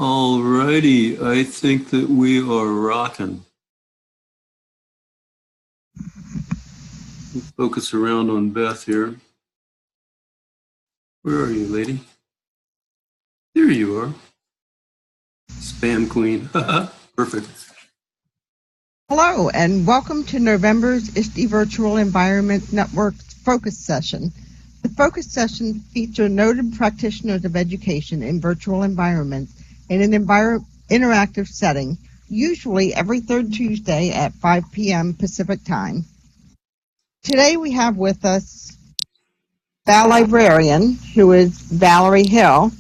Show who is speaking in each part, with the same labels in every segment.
Speaker 1: All righty, I think that we are rocking. Focus around on Beth here. Where are you, lady? There you are. Spam queen. Perfect.
Speaker 2: Hello, and welcome to November's ISTE Virtual Environments Network Focus Session. The Focus Session features noted practitioners of education in virtual environments in an interactive setting, usually every third Tuesday at 5 p.m. Pacific Time. Today we have with us Valibrarian, who is Valerie Hill.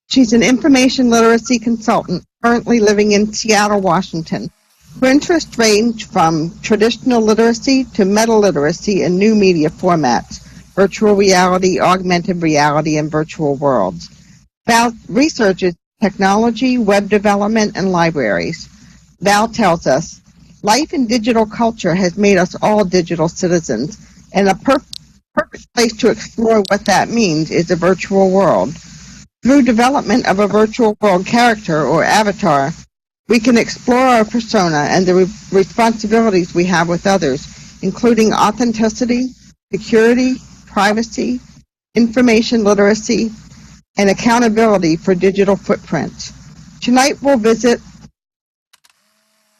Speaker 2: She's an information literacy consultant currently living in Seattle, Washington. Her interests range from traditional literacy to meta-literacy and new media formats, virtual reality, augmented reality, and virtual worlds. Val researches technology, web development, and libraries. Val tells us, life in digital culture has made us all digital citizens, and a perfect place to explore what that means is a virtual world. Through development of a virtual world character or avatar, we can explore our persona and the responsibilities we have with others, including authenticity, security, privacy, information literacy, and accountability for digital footprints. Tonight we'll visit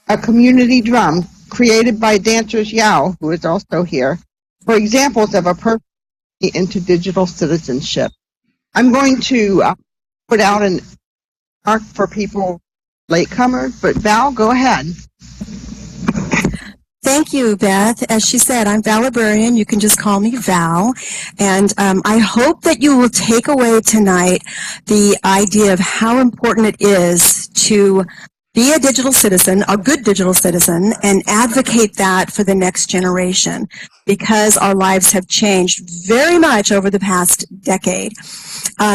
Speaker 2: a community drum created by Dancers Yao, who is also here, for examples of a person into digital citizenship. I'm going to put out an mark for people latecomers, but Val, go ahead.
Speaker 3: Thank you, Beth. As she said, I'm Valibrarian. You can just call me Val. And I hope that you will take away tonight the idea of how important it is to be a digital citizen, a good digital citizen, and advocate that for the next generation, because our lives have changed very much over the past decade.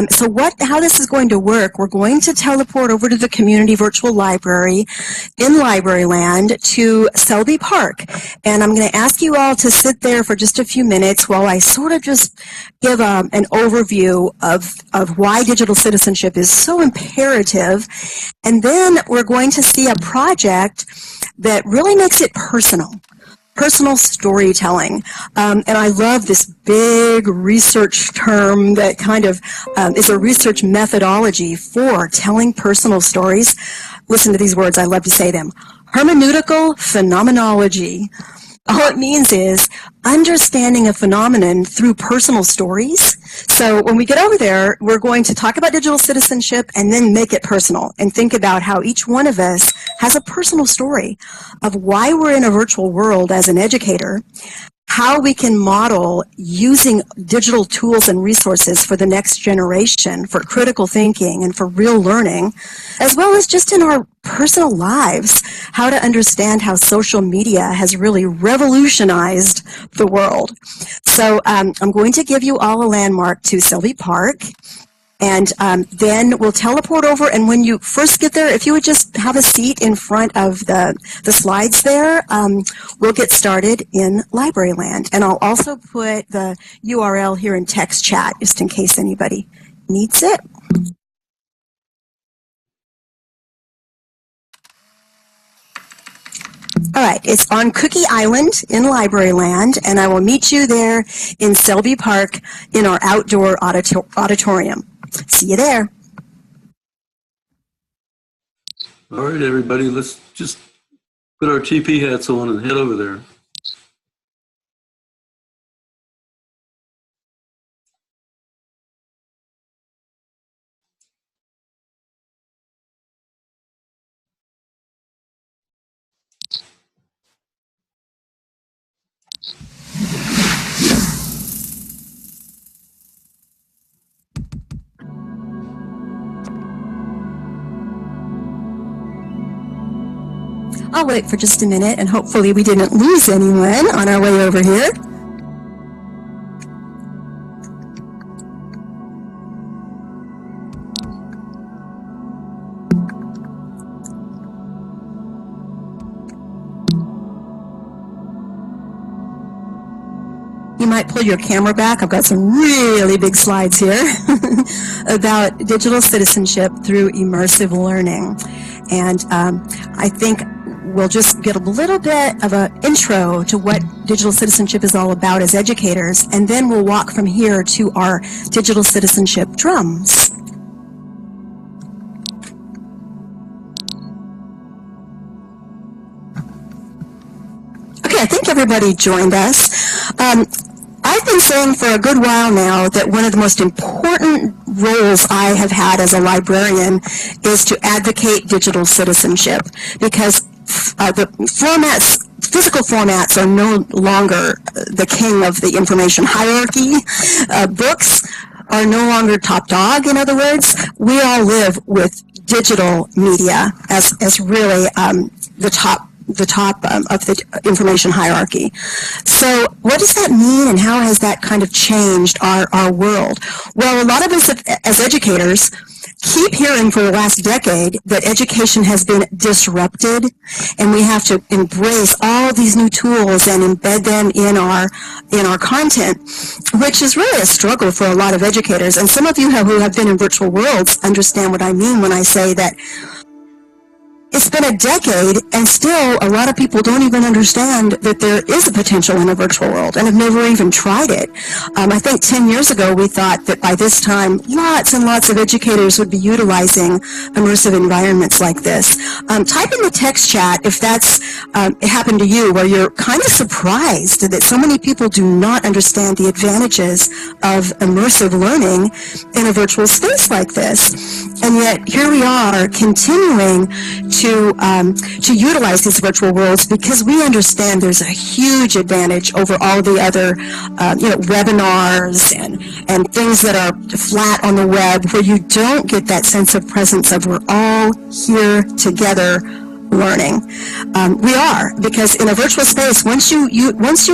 Speaker 3: So how this is going to work, we're going to teleport over to the community virtual library in Library Land to Selby Park. And I'm going to ask you all to sit there for just a few minutes while I sort of just give an overview of why digital citizenship is so imperative. And then we're going to see a project that really makes it personal storytelling. And I love this big research term that kind of is a research methodology for telling personal stories. Listen to these words, I love to say them. Hermeneutical Phenomenology. All it means is understanding a phenomenon through personal stories. So when we get over there, we're going to talk about digital citizenship and then make it personal and think about how each one of us has a personal story of why we're in a virtual world as an educator, how we can model using digital tools and resources for the next generation, for critical thinking and for real learning, as well as just in our personal lives, how to understand how social media has really revolutionized the world. So I'm going to give you all a landmark to Selby Park. And then we'll teleport over, and when you first get there, if you would just have a seat in front of the slides there, we'll get started in Library Land. And I'll also put the URL here in text chat, just in case anybody needs it. All right, it's on Cookie Island in Library Land, and I will meet you there in Selby Park in our outdoor auditorium. See you there.
Speaker 1: All right, everybody, let's just put our TP hats on and head over there.
Speaker 3: I'll wait for just a minute, and hopefully we didn't lose anyone on our way over here. You might pull your camera back. I've got some really big slides here about digital citizenship through immersive learning. And I think we'll just get a little bit of an intro to what digital citizenship is all about as educators, and then we'll walk from here to our digital citizenship drums. Okay, I think everybody joined us. I've been saying for a good while now that one of the most important roles I have had as a librarian is to advocate digital citizenship, because the physical formats are no longer the king of the information hierarchy. Books are no longer top dog, in other words. We all live with digital media as really the top of the information hierarchy. So what does that mean, and how has that kind of changed our world? Well, a lot of us as educators keep hearing for the last decade that education has been disrupted, and we have to embrace all these new tools and embed them in our content, which is really a struggle for a lot of educators. And some of you who have been in virtual worlds understand what I mean when I say that it's been a decade, and still a lot of people don't even understand that there is a potential in a virtual world and have never even tried it. I think 10 years ago we thought that by this time lots and lots of educators would be utilizing immersive environments like this. Type in the text chat if that's happened to you, where you're kind of surprised that so many people do not understand the advantages of immersive learning in a virtual space like this. And yet here we are continuing to utilize these virtual worlds, because we understand there's a huge advantage over all the other webinars and things that are flat on the web, where you don't get that sense of presence of we're all here together learning. We are, because in a virtual space, once you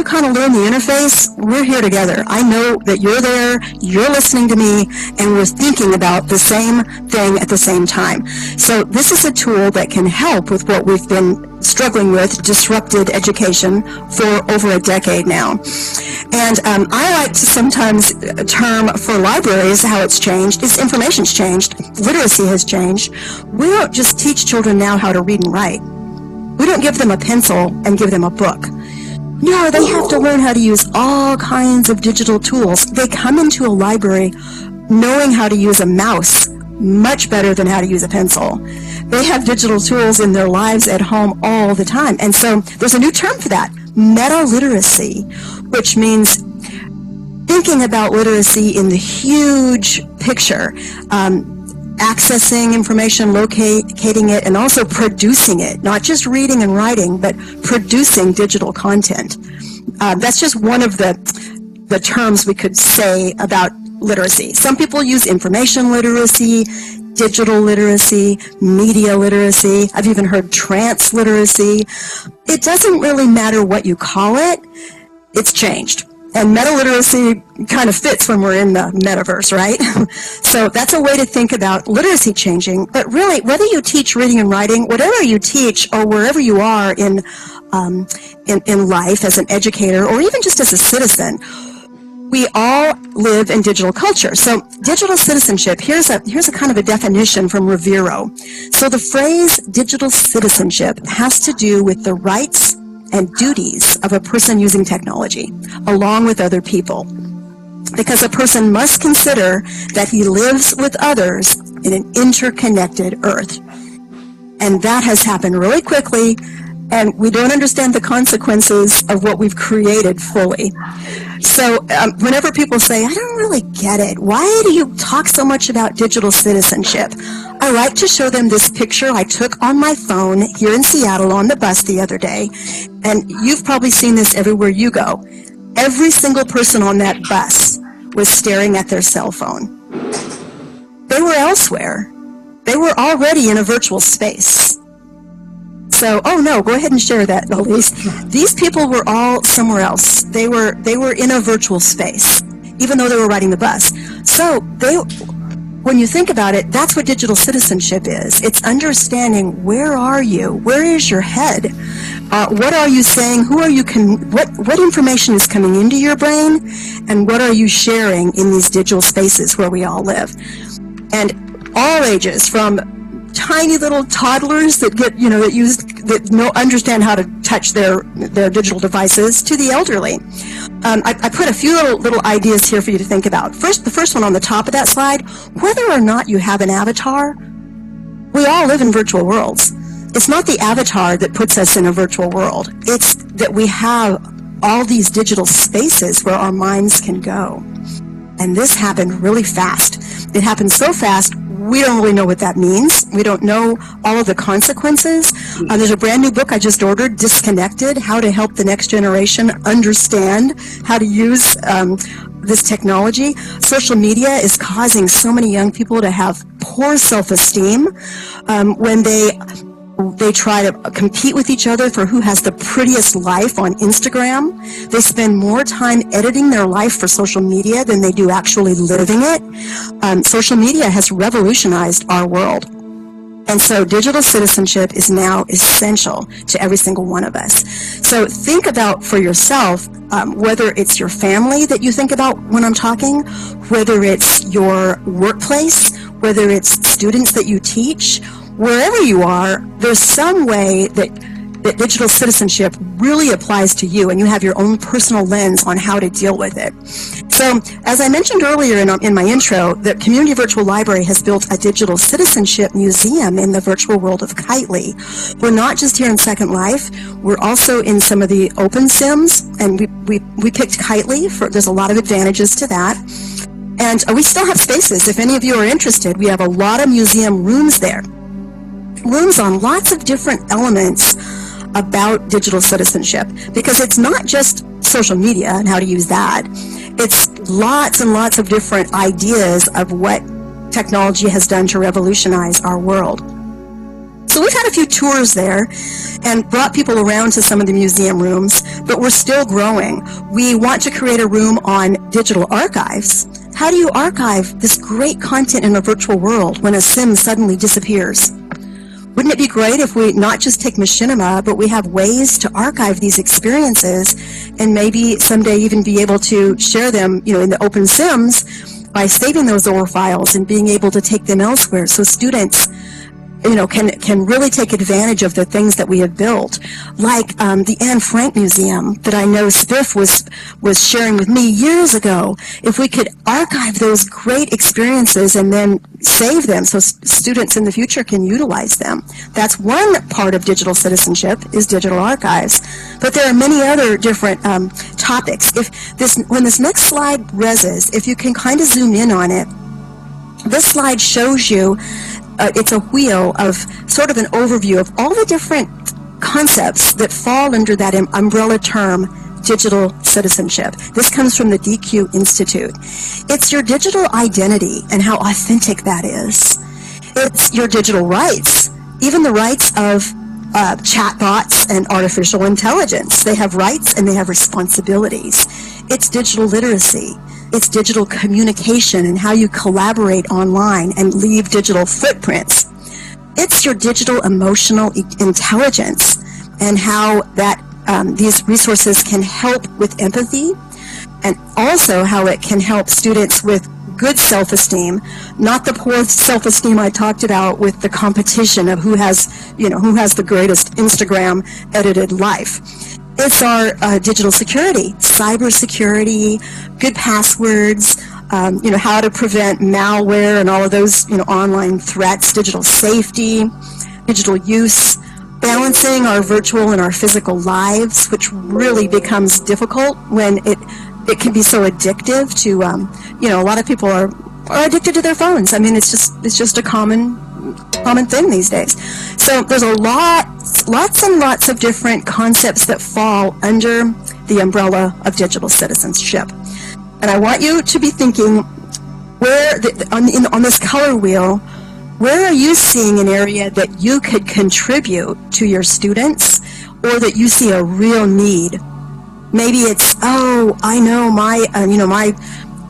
Speaker 3: kind of learn the interface, we're here together. I know that you're there, you're listening to me, and we're thinking about the same thing at the same time. So this is a tool that can help with what we've been struggling with, disrupted education, for over a decade now. And I like to sometimes term for libraries how it's changed is information's changed, literacy has changed. We don't just teach children now how to read and write. We don't give them a pencil and give them a book. No, they have to learn how to use all kinds of digital tools. They come into a library knowing how to use a mouse much better than how to use a pencil. They have digital tools in their lives at home all the time. And so there's a new term for that, meta-literacy, which means thinking about literacy in the huge picture, accessing information, locating it, and also producing it, not just reading and writing, but producing digital content. That's just one of the terms we could say about literacy. Some people use information literacy, digital literacy, media literacy. I've even heard trance literacy. It doesn't really matter what you call it. It's changed. And meta-literacy kind of fits when we're in the metaverse, right? So that's a way to think about literacy changing. But really, whether you teach reading and writing, whatever you teach, or wherever you are in life as an educator, or even just as a citizen, we all live in digital culture. So digital citizenship, here's a kind of a definition from Rivero. So the phrase digital citizenship has to do with the rights and duties of a person using technology, along with other people. Because a person must consider that he lives with others in an interconnected earth. And that has happened really quickly, and we don't understand the consequences of what we've created fully. So whenever people say, I don't really get it, why do you talk so much about digital citizenship? I like to show them this picture I took on my phone here in Seattle on the bus the other day. And you've probably seen this everywhere you go. Every single person on that bus was staring at their cell phone. They were elsewhere. They were already in a virtual space. So, oh no, go ahead and share that, Elise. These people were all somewhere else. They were in a virtual space, even though they were riding the bus. So when you think about it, that's what digital citizenship is. It's understanding, where are you? Where is your head? What are you saying? Who are you? What information is coming into your brain, and what are you sharing in these digital spaces where we all live? And all ages, from tiny little toddlers that get, that understand how to touch their digital devices, to the elderly. I put a few little ideas here for you to think about. The first one on the top of that slide, whether or not you have an avatar, we all live in virtual worlds. It's not the avatar that puts us in a virtual world. It's that we have all these digital spaces where our minds can go. And this happened really fast. It happened so fast, we don't really know what that means. We don't know all of the consequences. There's a brand new book I just ordered, Disconnected, How to Help the Next Generation Understand How to Use this technology. Social media is causing so many young people to have poor self-esteem when they try to compete with each other for who has the prettiest life on Instagram. They spend more time editing their life for social media than they do actually living it. Social media has revolutionized our world. And so digital citizenship is now essential to every single one of us. So think about for yourself, whether it's your family that you think about when I'm talking, whether it's your workplace, whether it's students that you teach, wherever you are, there's some way that digital citizenship really applies to you, and you have your own personal lens on how to deal with it. So, as I mentioned earlier in my intro, the Community Virtual Library has built a digital citizenship museum in the virtual world of Kitely. We're not just here in Second Life, we're also in some of the open sims, and we picked Kitely, there's a lot of advantages to that. And we still have spaces. If any of you are interested, we have a lot of museum rooms there. Rooms on lots of different elements about digital citizenship, because it's not just social media and how to use that. It's lots and lots of different ideas of what technology has done to revolutionize our world. So we've had a few tours there and brought people around to some of the museum rooms, but we're still growing. We want to create a room on digital archives. How do you archive this great content in a virtual world when a sim suddenly disappears? Wouldn't it be great if we not just take machinima, but we have ways to archive these experiences and maybe someday even be able to share them, in the open sims by saving those OR files and being able to take them elsewhere, so students can really take advantage of the things that we have built, like the Anne Frank Museum that I know Spiff was sharing with me years ago. If we could archive those great experiences and then save them so students in the future can utilize them. That's one part of digital citizenship, is digital archives. But there are many other different topics. When this next slide reses, if you can kind of zoom in on it, this slide shows you it's a wheel of sort of an overview of all the different concepts that fall under that umbrella term, digital citizenship. This comes from the DQ Institute. It's your digital identity and how authentic that is. It's your digital rights, even the rights of chatbots and artificial intelligence. They have rights and they have responsibilities. It's digital literacy. It's digital communication and how you collaborate online and leave digital footprints. It's your digital emotional intelligence and how that these resources can help with empathy, and also how it can help students with good self-esteem, not the poor self-esteem I talked about with the competition of who has the greatest Instagram edited life. It's our digital security, cyber security, good passwords, how to prevent malware and all of those, online threats, digital safety, digital use, balancing our virtual and our physical lives, which really becomes difficult when it can be so addictive to, a lot of people are addicted to their phones. I mean, it's just a common thing these days. So there's lots and lots of different concepts that fall under the umbrella of digital citizenship. And I want you to be thinking, on this color wheel, where are you seeing an area that you could contribute to your students, or that you see a real need? Maybe it's, I know my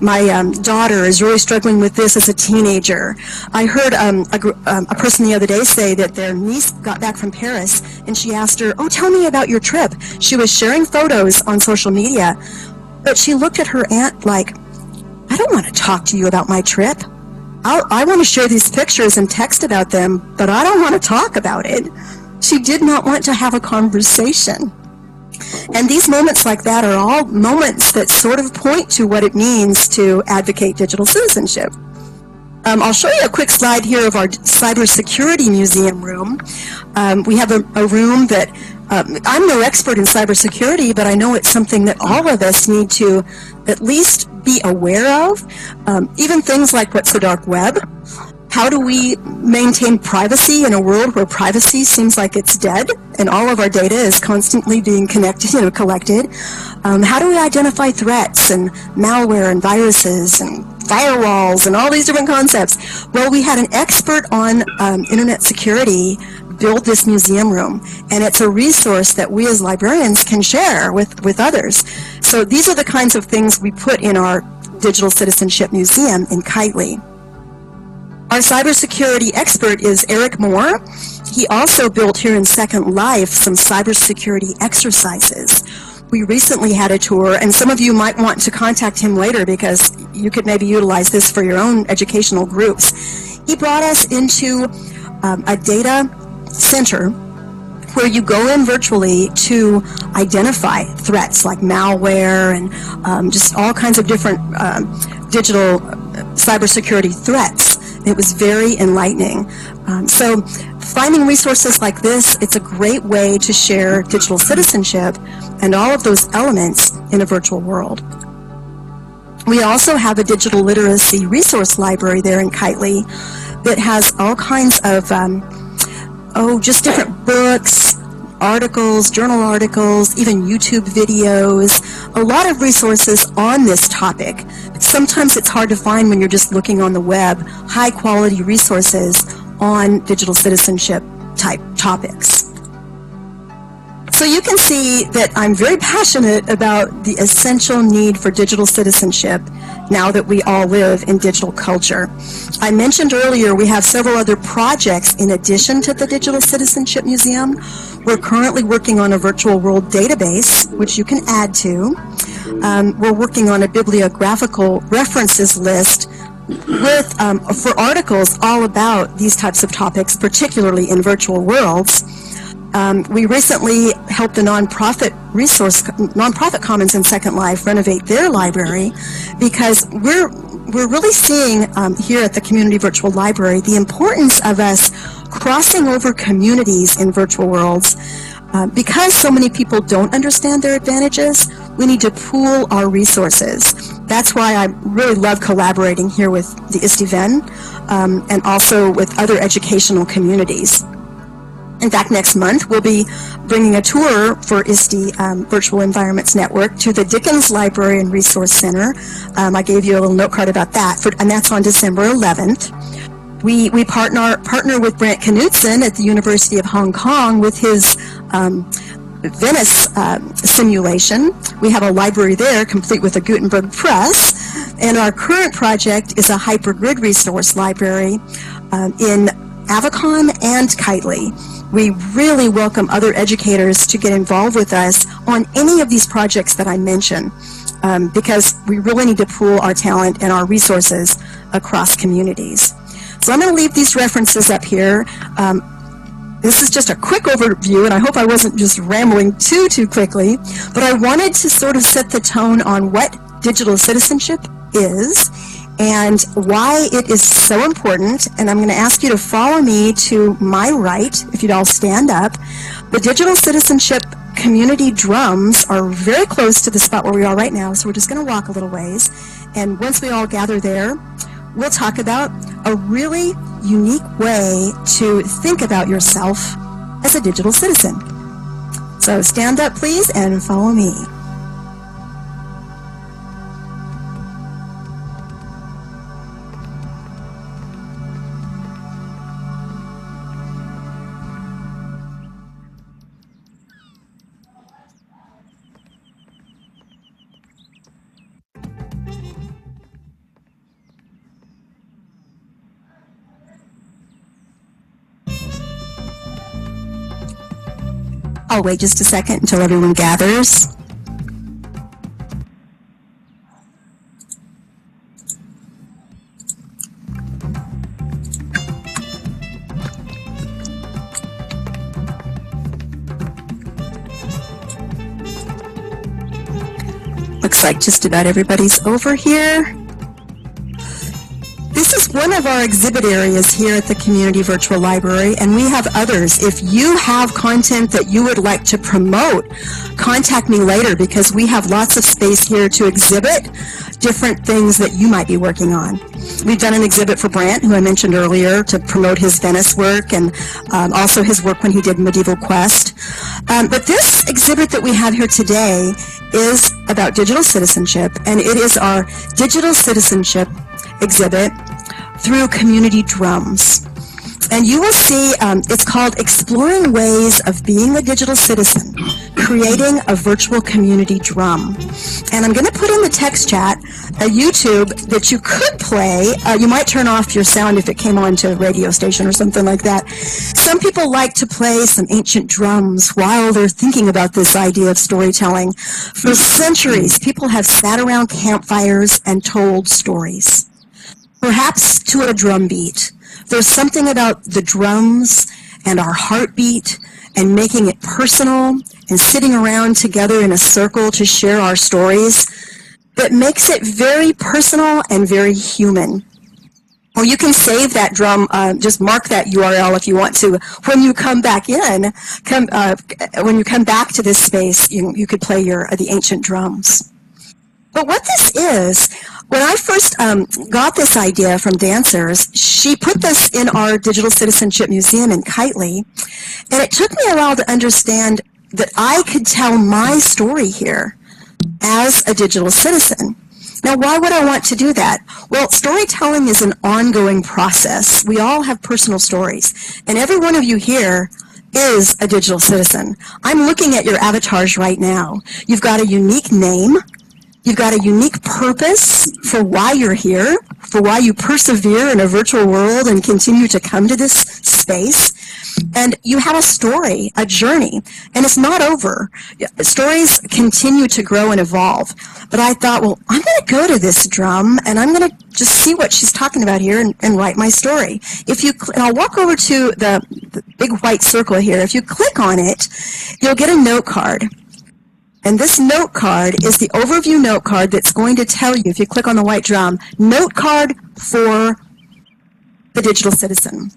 Speaker 3: my daughter is really struggling with this as a teenager. I heard a person the other day say that their niece got back from Paris, and she asked her, "Oh, tell me about your trip." She was sharing photos on social media, but she looked at her aunt like, "I don't want to talk to you about my trip. I want to share these pictures and text about them, but I don't want to talk about it." She did not want to have a conversation. And these moments like that are all moments that sort of point to what it means to advocate digital citizenship. I'll show you a quick slide here of our cybersecurity museum room. We have a room that, I'm no expert in cybersecurity, but I know it's something that all of us need to at least be aware of. Even things like, what's the dark web? How do we maintain privacy in a world where privacy seems like it's dead and all of our data is constantly being collected? How do we identify threats and malware and viruses and firewalls and all these different concepts? Well, we had an expert on internet security build this museum room, and it's a resource that we as librarians can share with others. So these are the kinds of things we put in our Digital Citizenship Museum in Kitely. Our cybersecurity expert is Eric Moore. He also built here in Second Life some cybersecurity exercises. We recently had a tour, and some of you might want to contact him later because you could maybe utilize this for your own educational groups. He brought us into a data center where you go in virtually to identify threats like malware and just all kinds of different digital cybersecurity threats. It was very enlightening. So finding resources like this, it's a great way to share digital citizenship and all of those elements in a virtual world. We also have a digital literacy resource library there in Kitely that has all kinds of, just different books, articles, journal articles, even YouTube videos, a lot of resources on this topic. Sometimes it's hard to find when you're just looking on the web, high quality resources on digital citizenship type topics. So you can see that I'm very passionate about the essential need for digital citizenship now that we all live in digital culture. I mentioned earlier we have several other projects in addition to the Digital Citizenship Museum. We're currently working on a virtual world database, which you can add to. We're working on a bibliographical references list with for articles all about these types of topics, particularly in virtual worlds. We recently helped the nonprofit Commons in Second Life renovate their library because we're really seeing here at the Community Virtual Library the importance of us crossing over communities in virtual worlds. Because so many people don't understand their advantages, we need to pool our resources. That's why I really love collaborating here with the ISTE VEN and also with other educational communities. In fact, next month we'll be bringing a tour for ISTE Virtual Environments Network to the Dickens Library and Resource Center. I gave you a little note card about that, and that's on December 11th. We partner with Brant Knudsen at the University of Hong Kong with his Venice simulation. We have a library there complete with a Gutenberg press, and our current project is a hypergrid resource library in Avicon and Kitely. We really welcome other educators to get involved with us on any of these projects that I mentioned because we really need to pool our talent and our resources across communities. So I'm going to leave these references up here. This is just a quick overview, and I hope I wasn't just rambling too quickly, but I wanted to sort of set the tone on what digital citizenship is and why it is so important. And I'm going to ask you to follow me to my right, if you'd all stand up. The digital citizenship community drums are very close to the spot where we are right now, so we're just going to walk a little ways. And once we all gather there, we'll talk about a really unique way to think about yourself as a digital citizen. So stand up, please, and follow me. I'll wait just a second until everyone gathers. Looks like just about everybody's over here. This is one of our exhibit areas here at the Community Virtual Library, and we have others. If you have content that you would like to promote, contact me later, because we have lots of space here to exhibit different things that you might be working on. We've done an exhibit for Brant, who I mentioned earlier, to promote his Venice work, and also his work when he did Medieval Quest. But this exhibit that we have here today is about digital citizenship, and it is our digital citizenship exhibit through community drums. And you will see it's called Exploring Ways of Being a Digital Citizen, Creating a Virtual Community Drum. And I'm going to put in the text chat a YouTube that you could play. You might turn off your sound if it came on to a radio station or something like that. Some people like to play some ancient drums while they're thinking about this idea of storytelling. For centuries, people have sat around campfires and told stories, perhaps to a drum beat. There's something about the drums and our heartbeat and making it personal and sitting around together in a circle to share our stories that makes it very personal and very human. Or you can save that drum, just mark that URL if you want to. When you come back in, when you come back to this space, you could play the ancient drums. But what this is, when I first got this idea from Dancers, she put this in our Digital Citizenship Museum in Kitely, and it took me a while to understand that I could tell my story here as a digital citizen. Now, why would I want to do that? Well, storytelling is an ongoing process. We all have personal stories, and every one of you here is a digital citizen. I'm looking at your avatars right now. You've got a unique name. You've got a unique purpose for why you're here, for why you persevere in a virtual world and continue to come to this space. And you have a story, a journey, and it's not over. Stories continue to grow and evolve. But I thought, well, I'm going to go to this drum, and I'm going to just see what she's talking about here and write my story. And I'll walk over to the big white circle here. If you click on it, you'll get a note card. And this note card is the overview note card that's going to tell you, if you click on the white drum, note card for the digital citizen.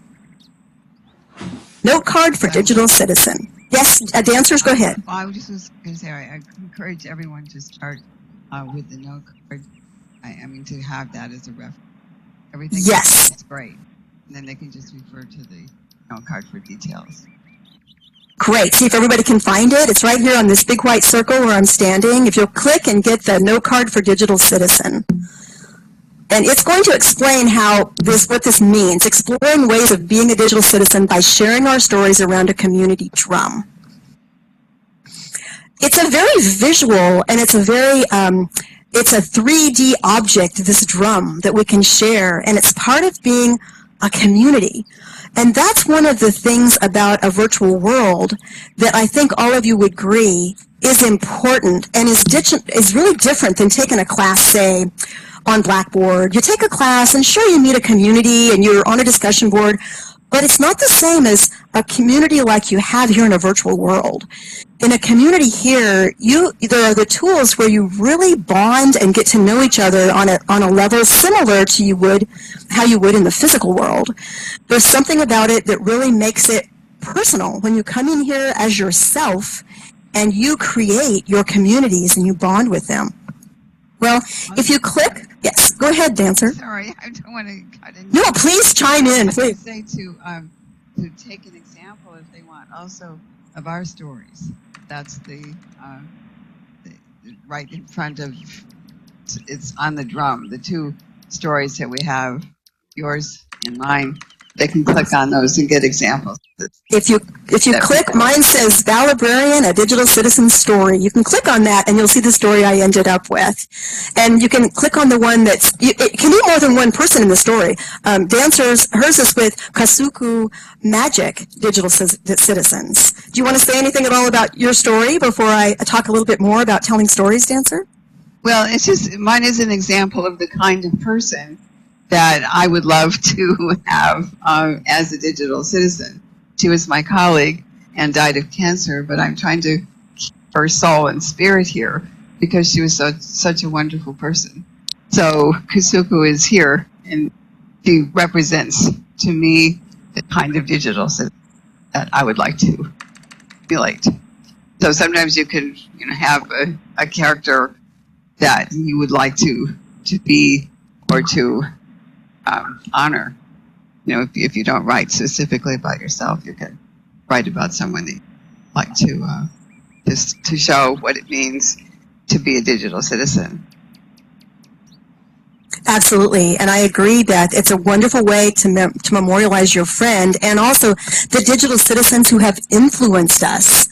Speaker 3: Note card for digital citizen. Yes, dancers, go ahead.
Speaker 4: Well, I was just going to say, I encourage everyone to start with the note card. I mean, to have that as a reference. Everything
Speaker 3: yes.
Speaker 4: is great. And then they can just refer to the note card for details.
Speaker 3: Great. See if everybody can find it. It's right here on this big white circle where I'm standing. If you'll click and get the note card for digital citizen. And it's going to explain what this means, exploring ways of being a digital citizen by sharing our stories around a community drum. It's a very visual, and it's a very, it's a 3D object, this drum, that we can share, and it's part of being a community. And that's one of the things about a virtual world that I think all of you would agree is important and is really different than taking a class, say, on Blackboard. You take a class, and sure, you meet a community, and you're on a discussion board, but it's not the same as a community like you have here in a virtual world. In a community here, there are the tools where you really bond and get to know each other on a level similar to how you would in the physical world. There's something about it that really makes it personal when you come in here as yourself and you create your communities and you bond with them. Well, if you click, yes, go ahead, Dancer.
Speaker 4: Sorry, I don't want to cut in.
Speaker 3: No, please chime in, please.
Speaker 4: I would say to take an example, if they want, also of our stories. That's the right in front of, it's on the drum, the two stories that we have, yours and mine, they can click on those and get examples.
Speaker 3: If you click, mine says Valibrarian, a digital citizen story. You can click on that and you'll see the story I ended up with. And you can click on the one that's, it can be more than one person in the story. Dancers, hers is with Kasuku Magic Digital Citizens. Do you want to say anything at all about your story before I talk a little bit more about telling stories, Dancer?
Speaker 4: Well, it's just, mine is an example of the kind of person that I would love to have as a digital citizen. She was my colleague and died of cancer, but I'm trying to keep her soul and spirit here because she was such a wonderful person. So Kusuko is here, and she represents to me the kind of digital citizen that I would like to emulate. So sometimes you can have a character that you would like to be or to honor. If you don't write specifically about yourself, you can write about someone that you like to just to show what it means to be a digital citizen.
Speaker 3: Absolutely, and I agree that it's a wonderful way to memorialize your friend and also the digital citizens who have influenced us,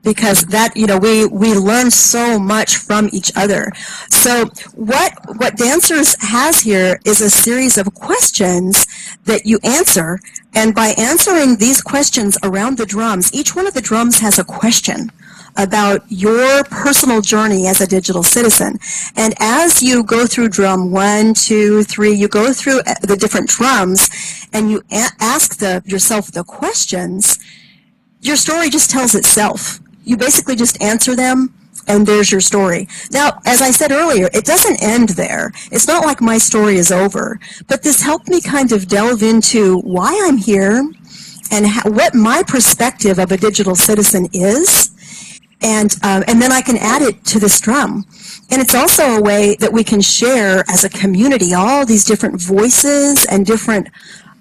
Speaker 3: because that, we learn so much from each other. So what Dancers has here is a series of questions that you answer, and by answering these questions around the drums, each one of the drums has a question about your personal journey as a digital citizen. And as you go through drum 1, 2, 3, you go through the different drums and you ask yourself the questions, your story just tells itself. You basically just answer them, and there's your story. Now, as I said earlier, it doesn't end there. It's not like my story is over, but this helped me kind of delve into why I'm here and what my perspective of a digital citizen is. And then I can add it to this drum. And it's also a way that we can share as a community all these different voices and different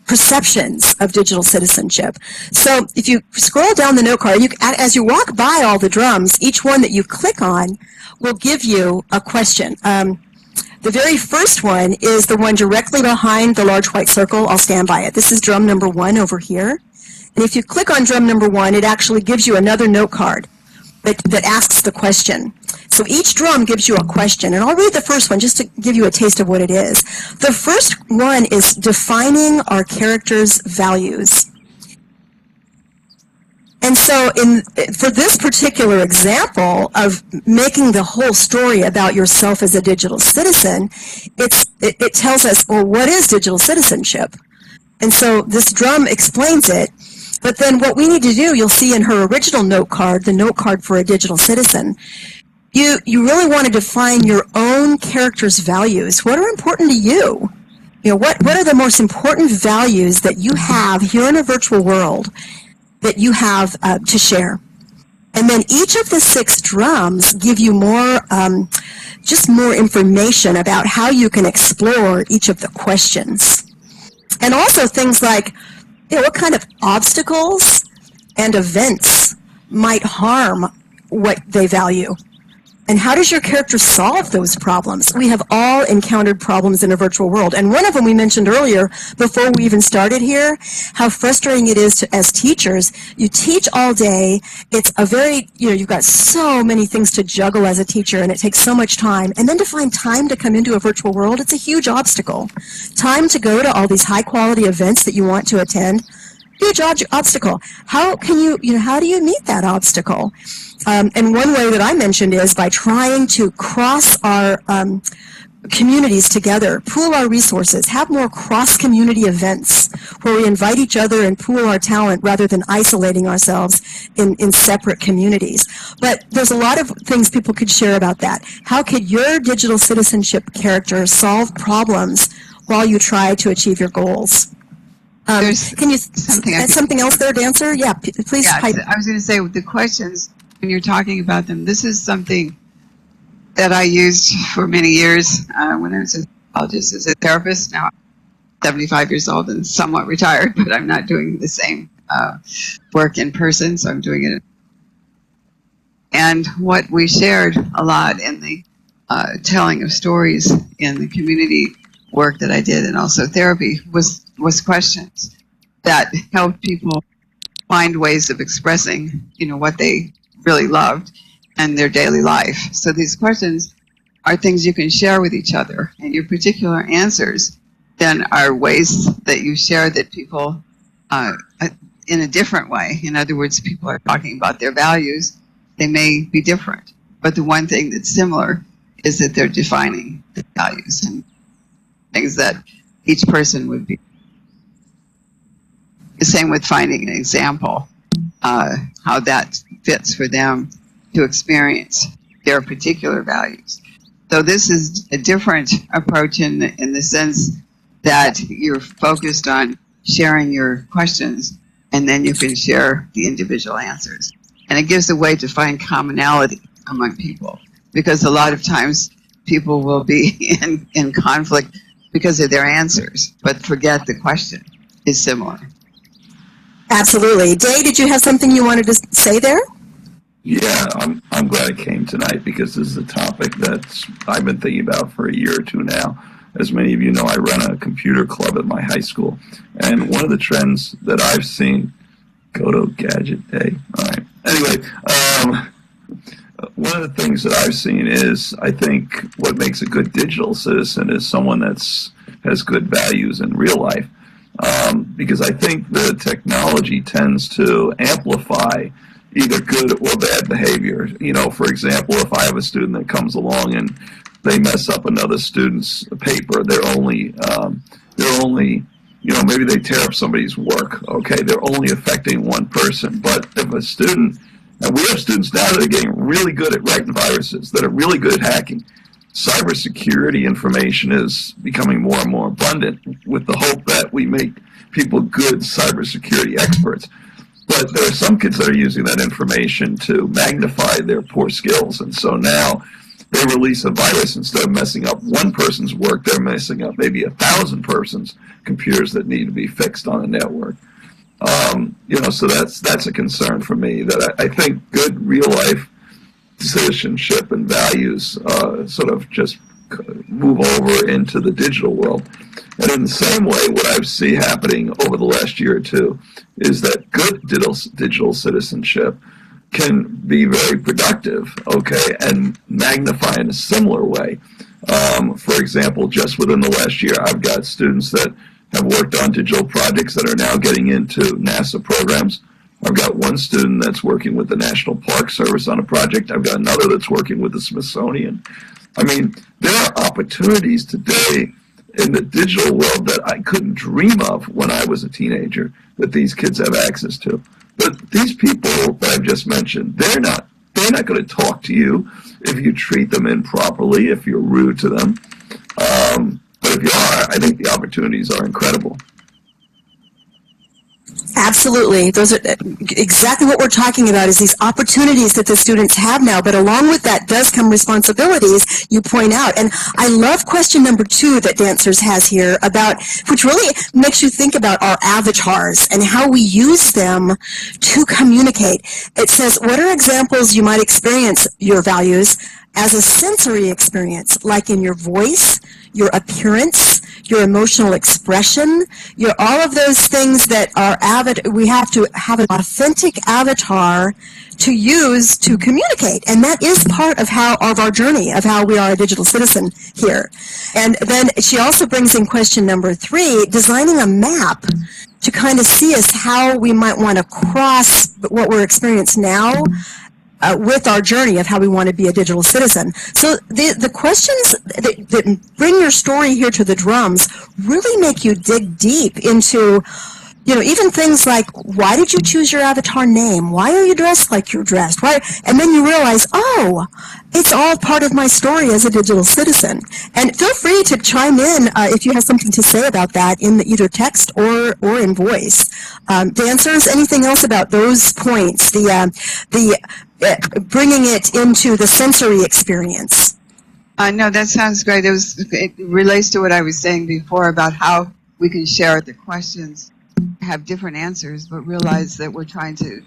Speaker 3: perceptions of digital citizenship. So if you scroll down the note card, as you walk by all the drums, each one that you click on will give you a question. The very first one is the one directly behind the large white circle. I'll stand by it. This is drum number 1 over here. And if you click on drum number 1, it actually gives you another note card that asks the question. So each drum gives you a question, and I'll read the first one just to give you a taste of what it is. The first one is defining our character's values. And so for this particular example of making the whole story about yourself as a digital citizen, it tells us, well, what is digital citizenship? And so this drum explains it. But then what we need to do, you'll see in her original note card, the note card for a digital citizen, you really want to define your own character's values. What are important to you? What are the most important values that you have here in a virtual world that you have to share? And then each of the 6 drums give you just more information about how you can explore each of the questions. And also things like, what kind of obstacles and events might harm what they value? And how does your character solve those problems? We have all encountered problems in a virtual world. And one of them we mentioned earlier, before we even started here, how frustrating it is as teachers. You teach all day. It's a very, you've got so many things to juggle as a teacher, and it takes so much time. And then to find time to come into a virtual world, it's a huge obstacle. Time to go to all these high-quality events that you want to attend, huge obstacle. How do you meet that obstacle? And one way that I mentioned is by trying to cross our communities together, pool our resources, have more cross-community events where we invite each other and pool our talent rather than isolating ourselves in separate communities. But there's a lot of things people could share about that. How could your digital citizenship character solve problems while you try to achieve your goals? Can you add something else there, Dancer? Yeah, please.
Speaker 4: Yeah, I was going to say, with the questions, when you're talking about them, this is something that I used for many years when I was a psychologist as a therapist. Now I'm 75 years old and somewhat retired, but I'm not doing the same work in person, so I'm doing it. And what we shared a lot in the telling of stories in the community work that I did, and also therapy, was questions. that help people find ways of expressing, what they really loved and their daily life. So these questions are things you can share with each other, and your particular answers then are ways that you share that people, in a different way. In other words, people are talking about their values. They may be different, but the one thing that's similar is that they're defining the values and things that each person would be. The same with finding an example, how that fits for them to experience their particular values. So this is a different approach in the sense that you're focused on sharing your questions, and then you can share the individual answers. And it gives a way to find commonality among people, because a lot of times people will be in conflict because of their answers, but forget the question is similar.
Speaker 3: Absolutely. Day, did you have something you wanted to say there?
Speaker 5: Yeah, I'm glad I came tonight, because this is a topic that I've been thinking about for a year or two now. As many of you know, I run a computer club at my high school, and one of the trends that I've seen, go to Gadget Day, all right. Anyway, one of the things that I've seen is, I think what makes a good digital citizen is someone that's has good values in real life, because I think the technology tends to amplify either good or bad behavior. For example, if I have a student that comes along and they mess up another student's paper, they're only, maybe they tear up somebody's work, okay, they're only affecting one person. But if a student, and we have students now that are getting really good at writing viruses, that are really good at hacking. Cybersecurity information is becoming more and more abundant, with the hope that we make people good cybersecurity experts. But there are some kids that are using that information to magnify their poor skills, and so now they release a virus. Instead of messing up one person's work, they're messing up maybe 1,000 persons' computers that need to be fixed on a network. So that's a concern for me, that I think good real-life citizenship and values sort of just move over into the digital world. And in the same way, what I see happening over the last year or two is that good digital citizenship can be very productive, okay, and magnify in a similar way. For example, just within the last year, I've got students that have worked on digital projects that are now getting into NASA programs. I've got one student that's working with the National Park Service on a project. I've got another that's working with the Smithsonian. I mean, there are opportunities today in the digital world that I couldn't dream of when I was a teenager that these kids have access to. But these people that I've just mentioned, they're not going to talk to you if you treat them improperly, if you're rude to them. But if you are, I think the opportunities are incredible.
Speaker 3: Absolutely. Those are exactly what we're talking about, is these opportunities that the students have now. But along with that does come responsibilities, you point out. And I love question number 2 that Dancers has here, about, which really makes you think about our avatars and how we use them to communicate. It says, what are examples you might experience your values as a sensory experience, like in your voice, your appearance, your emotional expression, all of those things that are we have to have an authentic avatar to use to communicate, and that is part of our journey of how we are a digital citizen here. And then she also brings in question number 3, designing a map to kind of see us how we might want to cross what we're experiencing now with our journey of how we want to be a digital citizen. So the questions that bring your story here to the drums really make you dig deep into, even things like, why did you choose your avatar name? Why are you dressed like you're dressed? Why? And then you realize, oh, it's all part of my story as a digital citizen. And feel free to chime in if you have something to say about that in either text or in voice. Dancers, anything else about those points? Bringing it into the sensory experience.
Speaker 4: No, that sounds great. It relates to what I was saying before about how we can share the questions, have different answers, but realize that we're trying to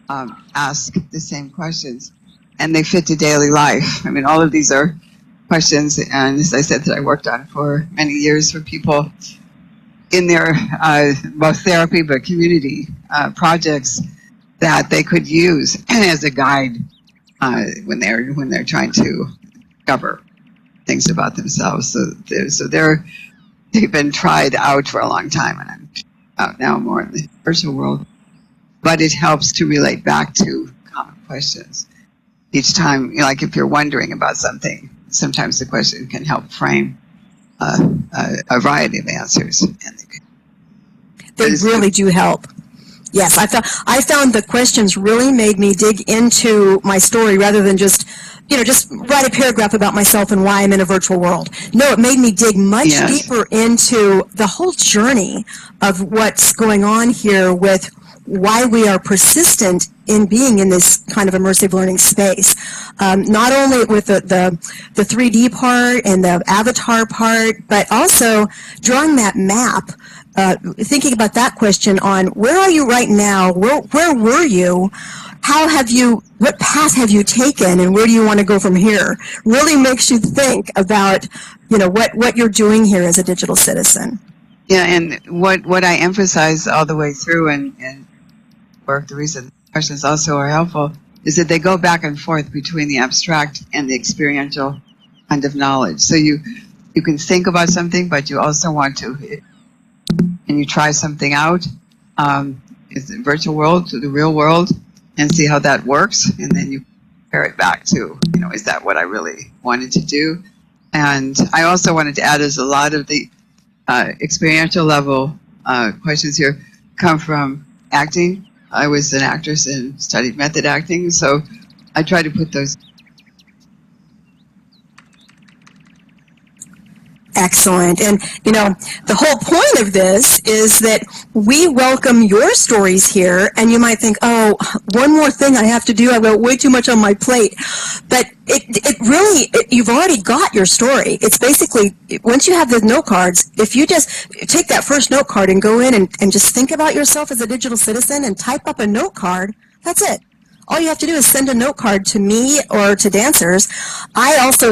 Speaker 4: ask the same questions, and they fit to daily life. I mean, all of these are questions, and as I said, that I worked on for many years for people in their both therapy but community projects that they could use as a guide when they're trying to discover things about themselves. So they've been tried out for a long time, and I'm out now more in the virtual world. But it helps to relate back to common questions each time. You know, like if you're wondering about something, sometimes the question can help frame a variety of answers. And
Speaker 3: they really do help. Yes, I found the questions really made me dig into my story rather than just write a paragraph about myself and why I'm in a virtual world. No, it made me dig much deeper into the whole journey of what's going on here with why we are persistent in being in this kind of immersive learning space. Not only with the 3D part and the avatar part, but also drawing that map, thinking about that question on where are you right now, where were you, what path have you taken, and where do you want to go from here? Really makes you think about, what you're doing here as a digital citizen.
Speaker 4: Yeah, and what I emphasize all the way through and work, the reason questions also are helpful, is that they go back and forth between the abstract and the experiential kind of knowledge. So you can think about something, but you also want to, and you try something out, is the virtual world to the real world, and see how that works, and then you compare it back to, is that what I really wanted to do? And I also wanted to add is a lot of the experiential level questions here come from acting. I was an actress and studied method acting, so I try to put those.
Speaker 3: Excellent. And, the whole point of this is that we welcome your stories here, and you might think, oh, one more thing I have to do. I've got way too much on my plate. But you've already got your story. It's basically, once you have the note cards, if you just take that first note card and go in and just think about yourself as a digital citizen and type up a note card, that's it. All you have to do is send a note card to me or to Dancers. I also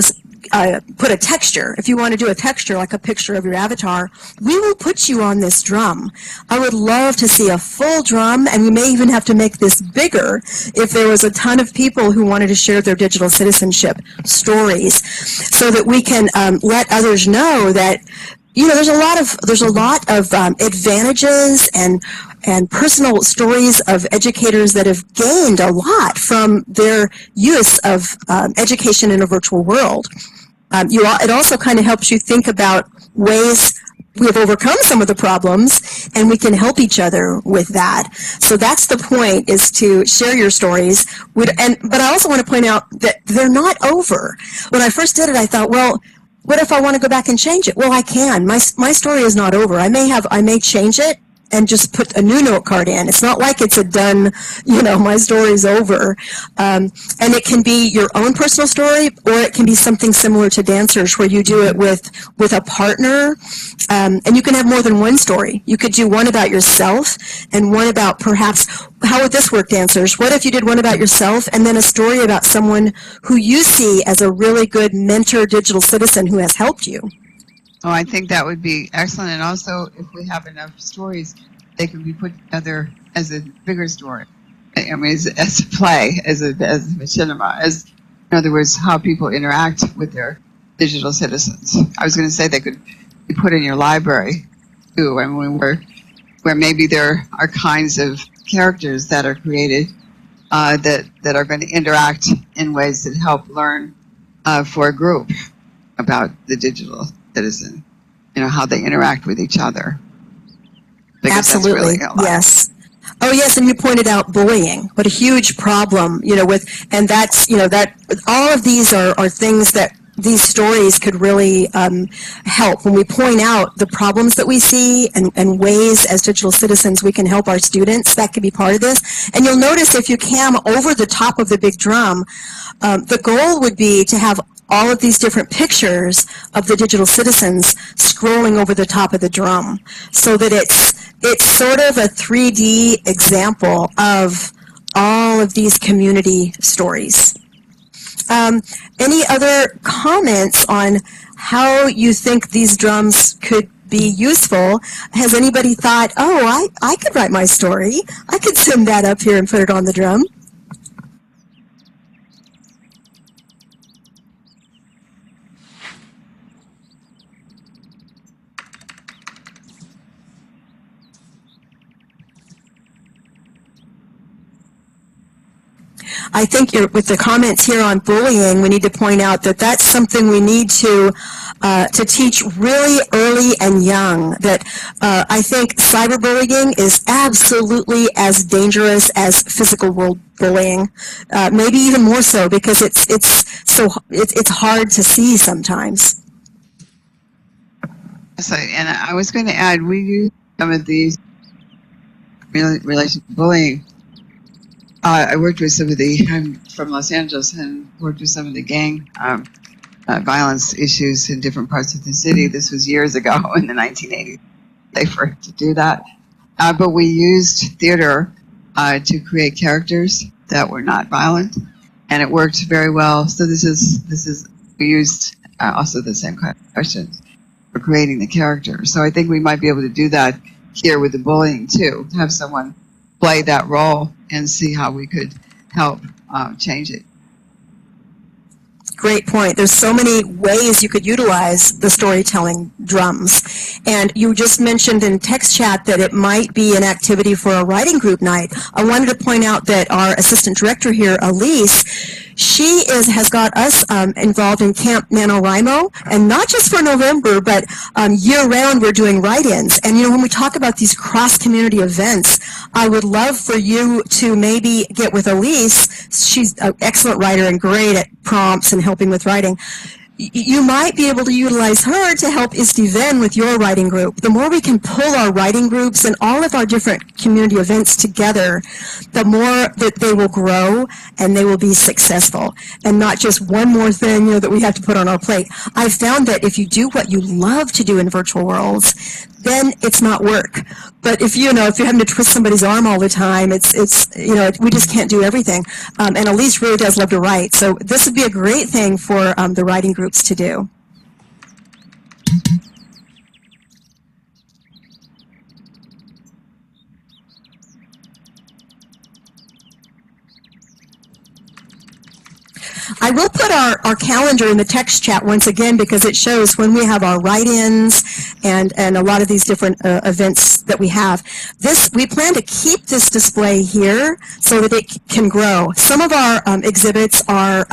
Speaker 3: put a texture. If you want to do a texture, like a picture of your avatar, we will put you on this drum. I would love to see a full drum, and we may even have to make this bigger if there was a ton of people who wanted to share their digital citizenship stories, so that we can let others know that there's a lot of advantages and personal stories of educators that have gained a lot from their use of education in a virtual world. It also kind of helps you think about ways we have overcome some of the problems, and we can help each other with that. So that's the point, is to share your stories. But I also want to point out that they're not over. When I first did it, I thought, well, what if I want to go back and change it? Well, I can. My story is not over. I may change it and just put a new note card in. It's not like it's a done, my story's over. And it can be your own personal story, or it can be something similar to Dancers, where you do it with a partner. And you can have more than one story. You could do one about yourself and one about perhaps, how would this work, Dancers? What if you did one about yourself and then a story about someone who you see as a really good mentor digital citizen who has helped you?
Speaker 4: Oh, I think that would be excellent. And also, if we have enough stories, they can be put together as a bigger story. I mean, as a play, as a machinima, in other words, how people interact with their digital citizens. I was going to say they could be put in your library too. I mean, where maybe there are kinds of characters that are created that are going to interact in ways that help learn for a group about the digital citizen, how they interact with each other.
Speaker 3: Absolutely, really yes. Oh yes, and you pointed out bullying. What a huge problem, and that's, that all of these are things that these stories could really help when we point out the problems that we see and ways as digital citizens we can help our students. That could be part of this. And you'll notice if you cam over the top of the big drum, the goal would be to have all of these different pictures of the digital citizens scrolling over the top of the drum, so that it's sort of a 3D example of all of these community stories. Any other comments on how you think these drums could be useful. Has anybody thought, oh, I could write my story. I could send that up here and put it on the drum? I think with the comments here on bullying, we need to point out that that's something we need to teach really early and young. That I think cyberbullying is absolutely as dangerous as physical world bullying, maybe even more so because it's hard to see sometimes.
Speaker 4: So, and I was going to add, we use some of these relation to bullying. I worked with some of I'm from Los Angeles and worked with some of the gang violence issues in different parts of the city. This was years ago in the 1980s. They for to do that. But we used theater to create characters that were not violent, and it worked very well. So this is we used also the same kind of questions for creating the character. So I think we might be able to do that here with the bullying too. Have someone play that role and see how we could help change it.
Speaker 3: Great point. There's so many ways you could utilize the storytelling drums. And you just mentioned in text chat that it might be an activity for a writing group night. I wanted to point out that our assistant director here, Elise, she has got us involved in Camp NaNoWriMo, and not just for November, but year-round we're doing write-ins. And when we talk about these cross-community events, I would love for you to maybe get with Elise. She's an excellent writer and great at prompts and helping with writing. You might be able to utilize her to help ISTE VEN with your writing group. The more we can pull our writing groups and all of our different community events together, the more that they will grow and they will be successful, and not just one more thing that we have to put on our plate. I've found that if you do what you love to do in virtual worlds, then it's not work. But if you're having to twist somebody's arm all the time, it's we just can't do everything. And Elise really does love to write, so this would be a great thing for the writing groups to do. I will put our calendar in the text chat once again because it shows when we have our write-ins and a lot of these different events that we have. We plan to keep this display here so that it can grow. Some of our exhibits are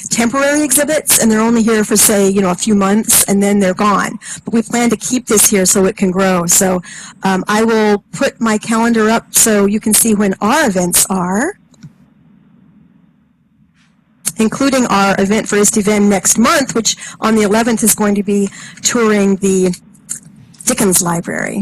Speaker 3: temporary exhibits, and they're only here for, say, a few months, and then they're gone. But we plan to keep this here so it can grow. So I will put my calendar up so you can see when our events are, including our event for ISTE VEN next month, which on the 11th is going to be touring the Dickens Library.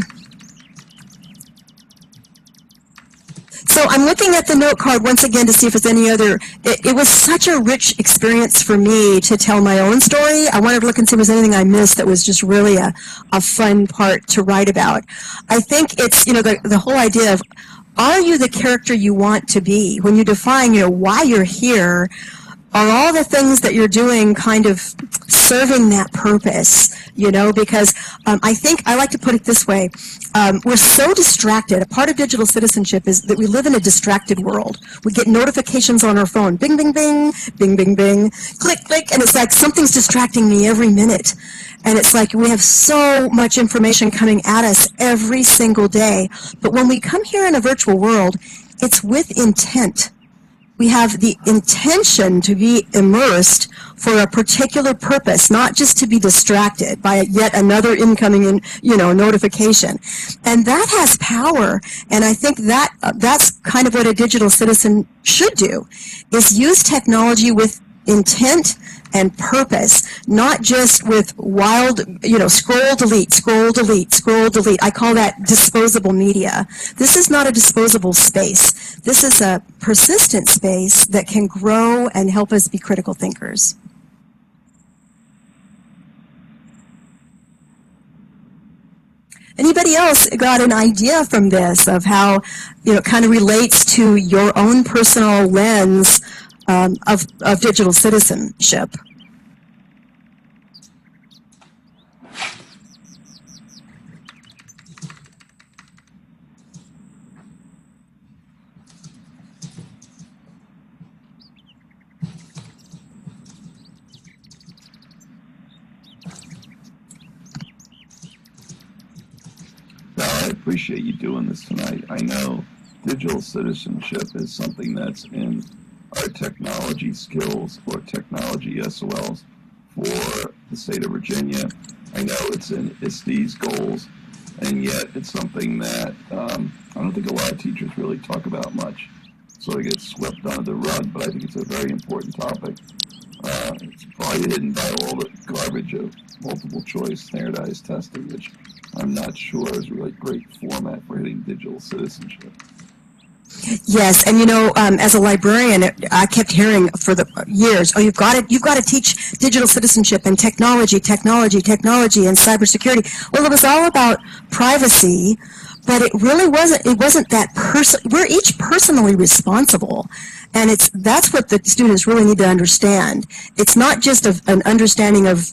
Speaker 3: So I'm looking at the note card once again to see if there's any other. It was such a rich experience for me to tell my own story. I wanted to look and see if there's anything I missed that was just really a fun part to write about. I think it's, the whole idea of, are you the character you want to be? When you define, why you're here, are all the things that you're doing kind of serving that purpose, because I think I like to put it this way. We're so distracted. A part of digital citizenship is that we live in a distracted world. We get notifications on our phone, bing, bing, bing, bing, bing, bing, click, click, and it's like something's distracting me every minute. And it's like we have so much information coming at us every single day. But when we come here in a virtual world, it's with intent. We have the intention to be immersed for a particular purpose, not just to be distracted by yet another incoming, notification. And that has power. And I think that's kind of what a digital citizen should do, is use technology with intent and purpose, not just with wild, scroll, delete, scroll, delete, scroll, delete. I call that disposable media. This is not a disposable space. This is a persistent space that can grow and help us be critical thinkers. Anybody else got an idea from this of how, it kind of relates to your own personal lens of digital citizenship?
Speaker 5: appreciate you doing this tonight. I know digital citizenship is something that's in our technology skills or technology SOLs for the state of Virginia. I know it's in ISTE's goals, and yet it's something that I don't think a lot of teachers really talk about much. So it gets swept under the rug, but I think it's a very important topic. It's probably hidden by all the garbage of multiple choice standardized testing, which I'm not sure is a really great format for hitting digital citizenship.
Speaker 3: Yes, and you know, as a librarian, I kept hearing for the years, oh, you've got to teach digital citizenship and technology, and cybersecurity. Well, it was all about privacy, but it really wasn't. It wasn't that we're each personally responsible, and that's what the students really need to understand. It's not just an understanding of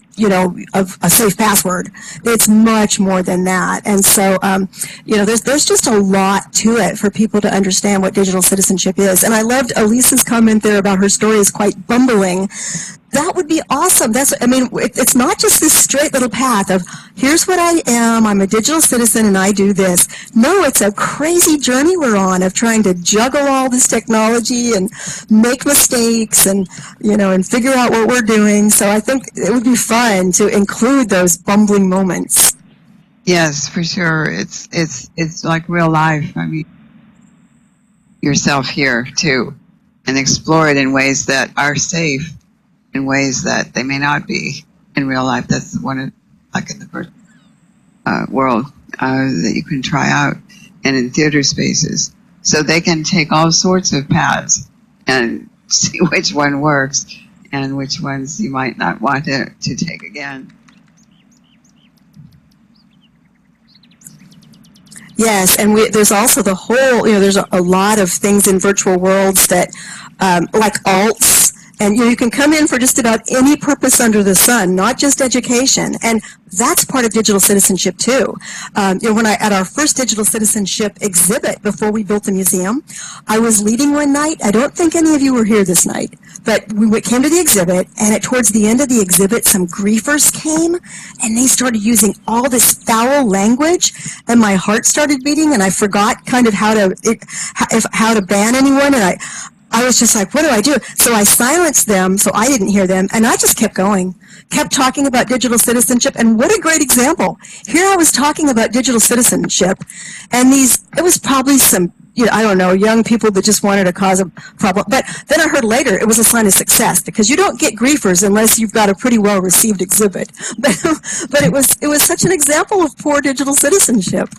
Speaker 3: of a safe password. It's much more than that. And so there's just a lot to it for people to understand what digital citizenship is. And I loved Elisa's comment there about her story is quite bumbling. That would be awesome. It's not just this straight little path of, here's what I am, I'm a digital citizen and I do this. No, it's a crazy journey we're on of trying to juggle all this technology and make mistakes and figure out what we're doing. So I think it would be fun to include those bumbling moments.
Speaker 4: Yes, for sure. It's like real life. I mean, yourself here too, and explore it in ways that are safe, in ways that they may not be in real life. That's one of, like in the virtual world, that you can try out, and in theater spaces. So they can take all sorts of paths and see which one works and which ones you might not want to take again.
Speaker 3: Yes, and there's also the whole, there's a lot of things in virtual worlds that, like alts, and you can come in for just about any purpose under the sun, not just education, and that's part of digital citizenship too. When at our first digital citizenship exhibit before we built the museum, I was leading one night. I don't think any of you were here this night, but we came to the exhibit, and towards the end of the exhibit, some griefers came, and they started using all this foul language, and my heart started beating, and I forgot kind of how to ban anyone, and I was just like, what do I do? So I silenced them so I didn't hear them, and I just kept going, kept talking about digital citizenship, and what a great example. Here I was talking about digital citizenship, and it was probably some, I don't know, young people that just wanted to cause a problem. But then I heard later it was a sign of success, because you don't get griefers unless you've got a pretty well-received exhibit. But it was such an example of poor digital citizenship.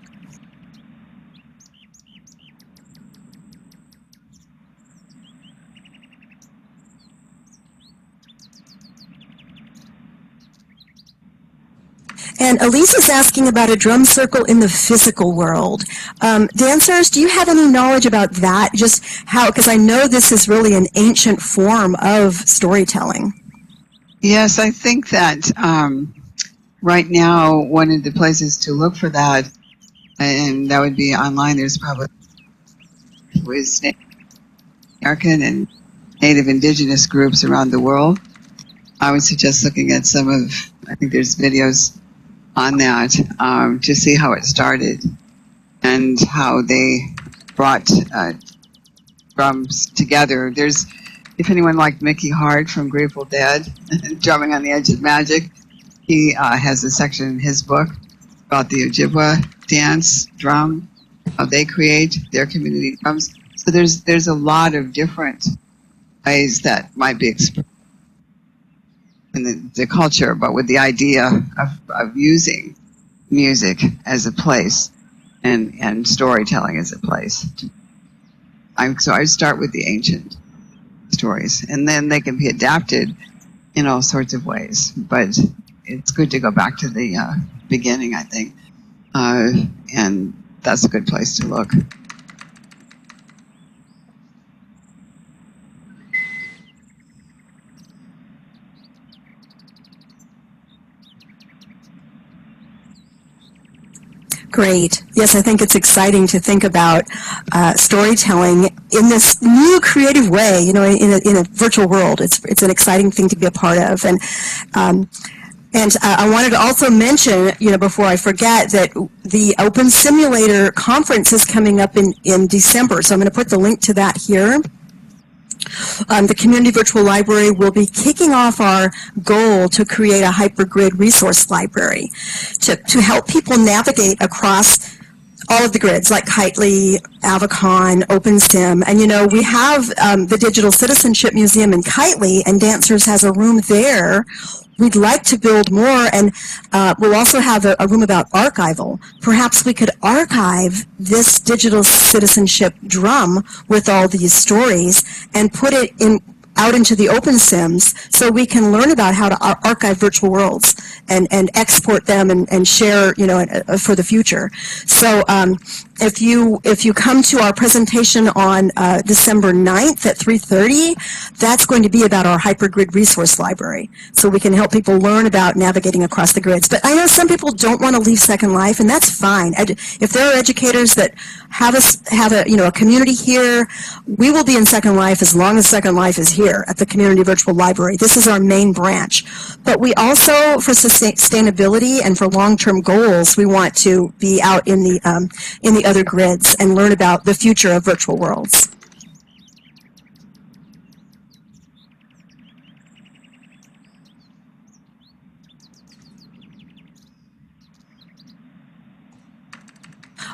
Speaker 3: And Elisa's asking about a drum circle in the physical world. Dancers, do you have any knowledge about that? Just how, because I know this is really an ancient form of storytelling.
Speaker 4: Yes, I think that right now one of the places to look for that, and that would be online, there's probably with American and Native Indigenous groups around the world. I would suggest looking at some of, I think there's videos on that to see how it started and how they brought drums together. There's, if anyone liked Mickey Hart from Grateful Dead, Drumming on the Edge of Magic, he has a section in his book about the Ojibwa dance drum, how they create their community drums. So there's a lot of different ways that might be expressed in the culture, but with the idea of using music as a place and storytelling as a place. So I start with the ancient stories, and then they can be adapted in all sorts of ways. But it's good to go back to the beginning, I think, and that's a good place to look.
Speaker 3: Great. Yes, I think it's exciting to think about storytelling in this new creative way, in a virtual world. It's an exciting thing to be a part of. And And I wanted to also mention, before I forget, that the Open Simulator Conference is coming up in December. So I'm going to put the link to that here. The Community Virtual Library will be kicking off our goal to create a hypergrid resource library to help people navigate across all of the grids like Kitely, Avicon, OpenSim. And we have the Digital Citizenship Museum in Kitely, and Dancers has a room there. We'd like to build more, and we'll also have a room about archival. Perhaps we could archive this digital citizenship drum with all these stories and put it out into the OpenSims so we can learn about how to archive virtual worlds and export them and share, for the future. So if you come to our presentation on December 9th at 3:30, that's going to be about our hypergrid resource library, so we can help people learn about navigating across the grids. But I know some people don't want to leave Second Life, and that's fine. If there are educators that have a community here, we will be in Second Life as long as Second Life is here at the Community Virtual Library. This is our main branch. But we also, for sustainability and for long-term goals, we want to be out in the other grids and learn about the future of virtual worlds.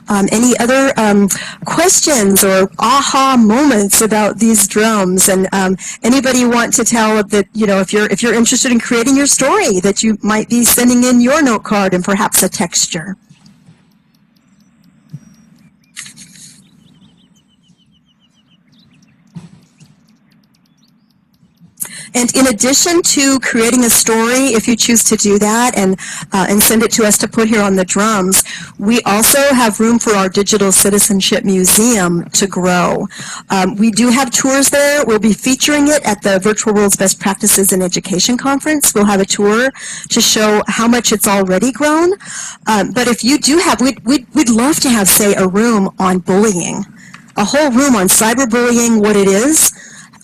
Speaker 3: Any other questions or aha moments about these drums? And anybody want to tell that, if you're interested in creating your story, that you might be sending in your note card and perhaps a texture? And in addition to creating a story, if you choose to do that and send it to us to put here on the drums, we also have room for our Digital Citizenship Museum to grow. We do have tours there. We'll be featuring it at the Virtual Worlds Best Practices in Education Conference. We'll have a tour to show how much it's already grown. But if you do have, we'd love to have, say, a room on bullying, a whole room on cyberbullying, what it is,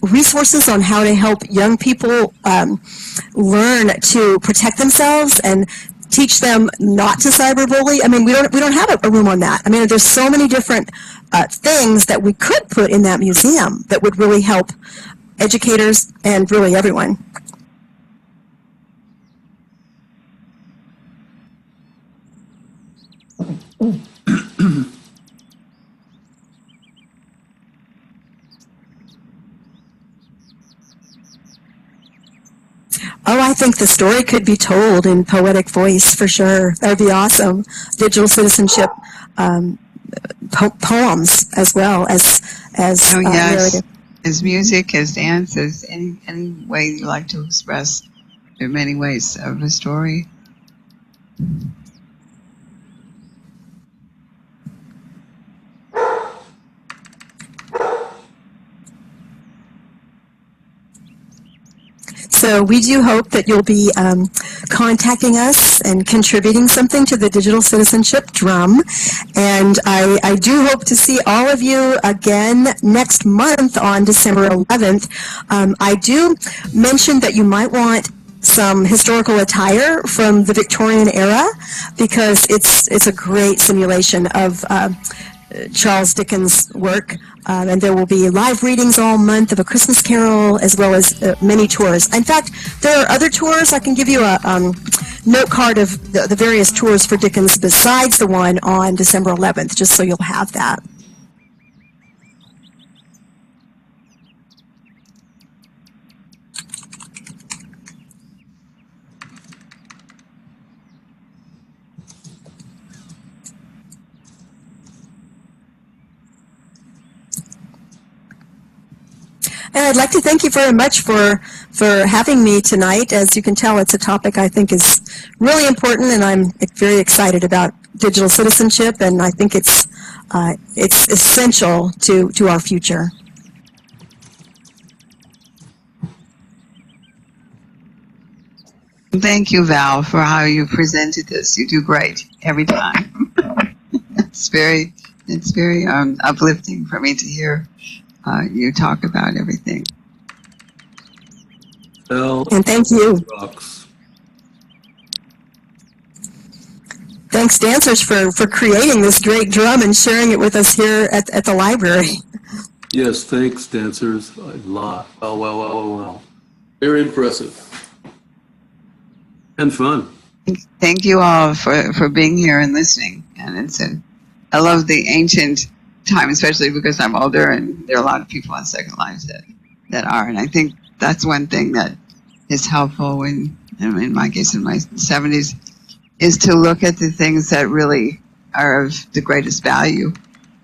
Speaker 3: resources on how to help young people learn to protect themselves and teach them not to cyberbully. I mean, we don't have a room on that. I mean, there's so many different things that we could put in that museum that would really help educators and really everyone. Oh, I think the story could be told in poetic voice for sure. That would be awesome. Digital citizenship poems as well as
Speaker 4: yes,
Speaker 3: narrative.
Speaker 4: As music, as dance, as any way you like to express. There are many ways of a story.
Speaker 3: So we do hope that you'll be contacting us and contributing something to the Digital Citizenship Drum. And I do hope to see all of you again next month on December 11th. I do mention that you might want some historical attire from the Victorian era, because it's a great simulation of Charles Dickens' work, and there will be live readings all month of A Christmas Carol, as well as many tours. In fact, there are other tours. I can give you a note card of the various tours for Dickens besides the one on December 11th, just so you'll have that. And I'd like to thank you very much for having me tonight. As you can tell, it's a topic I think is really important, and I'm very excited about digital citizenship, and I think it's essential to our future.
Speaker 4: Thank you, Val, for how you presented this. You do great every time. It's very uplifting for me to hear you talk about everything.
Speaker 1: Well,
Speaker 3: and thank you.
Speaker 1: rocks.
Speaker 3: thanks, dancers, for creating this great drum and sharing it with us here at the library.
Speaker 1: Yes, thanks, dancers. A lot. Wow, wow, wow, wow, wow. Very impressive. And fun.
Speaker 4: Thank you all for being here and listening. And I love the ancient time, especially because I'm older and there are a lot of people on Second Lives that are. And I think that's one thing that is helpful when, in my case, in my 70s, is to look at the things that really are of the greatest value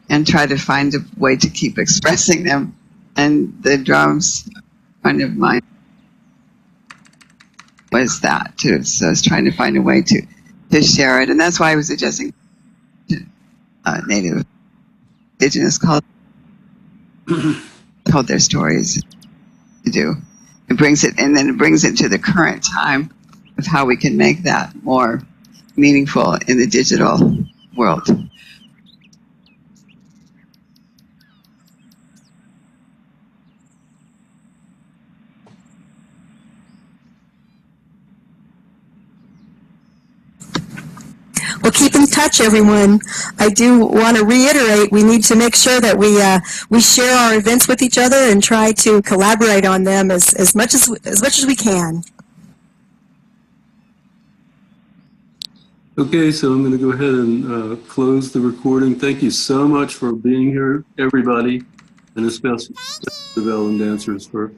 Speaker 4: and try to find a way to keep expressing them. And the drums, one of mine was that too. So I was trying to find a way to share it. And that's why I was suggesting Native Indigenous culture told their stories to do. It brings it, and then it brings it to the current time of how we can make that more meaningful in the digital world.
Speaker 3: Well, keep in touch, everyone. I do want to reiterate, we need to make sure that we share our events with each other and try to collaborate on them as much as we can.
Speaker 1: Okay, so I'm going to go ahead and close the recording. Thank you so much for being here, everybody, and especially the Val and dancers for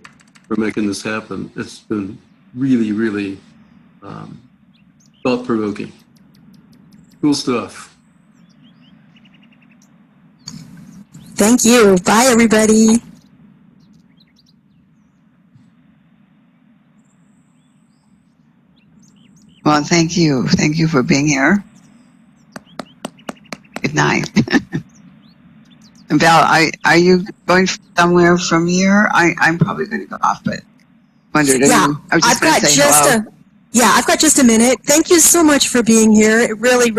Speaker 1: making this happen. It's been really, really thought-provoking. Cool stuff.
Speaker 3: Thank you. Bye, everybody.
Speaker 4: Well, thank you. Thank you for being here. Good night. And Val, are you going somewhere from here? I'm probably going to go off, but wondered.
Speaker 3: Yeah,
Speaker 4: I was just going to say hello.
Speaker 3: I've got just a minute. Thank you so much for being here. It really